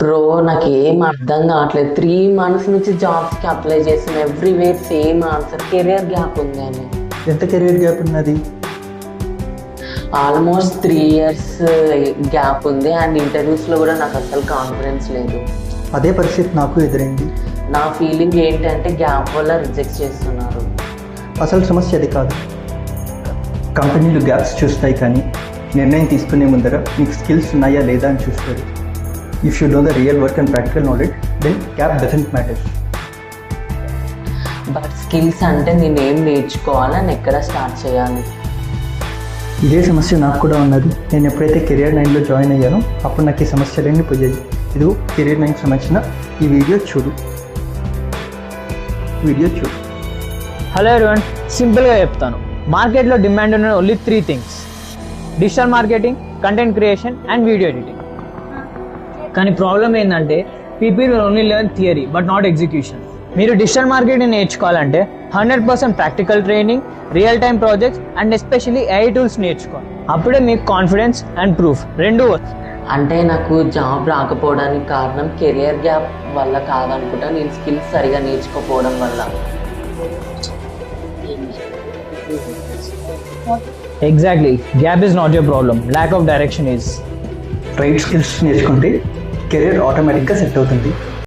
Bro నాకు ఏం అర్థం కావట్లేదు. 3 months నుంచి జాబ్స్కి అప్లై చేసిన everywhere same answer, career gap ఉంది అని. ఎంత కెరీర్ గ్యాప్ ఉన్నది? ఆల్మోస్ట్ 3 years గ్యాప్ ఉంది. అండ్ ఇంటర్వ్యూస్లో కూడా నాకు అసలు కాన్ఫిడెన్స్ లేదు. అదే పరిస్థితి నాకు ఎదురైంది. నా ఫీలింగ్ ఏంటంటే గ్యాప్ వల్ల రిజెక్ట్ చేస్తున్నారు. అసలు సమస్య అది కాదు. కంపెనీలు గ్యాప్స్ చూస్తాయి, కానీ నిర్ణయం తీసుకునే ముందర మీకు స్కిల్స్ ఉన్నాయా లేదా అని చూస్తారు. If you know the real work and practical knowledge, then gap doesn't matter. But skills అంటే నేనేం నేర్చుకోవాలని ఎక్కడ స్టార్ట్ చేయాలి? ఇదే సమస్య నాకు కూడా ఉన్నది. నేను ఎప్పుడైతే కెరియర్ 9లో జాయిన్ అయ్యానో అప్పుడు నాకు ఈ సమస్యలన్నీ పోయాయి. ఇది కెరియర్ 9కి సంబంధించిన ఈ వీడియో చూడు. హలో ఎవరీవన్, సింపుల్గా చెప్తాను. మార్కెట్లో డిమాండ్ ఉన్న only 3 things: digital marketing, content creation and video editing. కానీ ప్రాబ్లం ఏంటంటే people only learn theory but not execution. మీరు డిజిటల్ మార్కెటింగ్ నేర్చుకోవాలంటే 100% practical training, real time projects and especially AI tools నేర్చుకోవాలి. అప్పుడే మీకు కాన్ఫిడెన్స్ అండ్ ప్రూఫ్ రెండు వస్తాయి. అంటే నాకు జాబ్ రాకపోవడానికి కారణం కెరియర్ గ్యాప్ వల్ల కాదనుకుంటా, నేను స్కిల్స్ సరిగా నేర్చుకోకపోవడం వల్ల. Exactly, gap is not your problem, lack of direction is. Right skills నేర్చుకుంటే కెరీర్ ఆటోమేటిక్గా సెట్ అవుతుంది.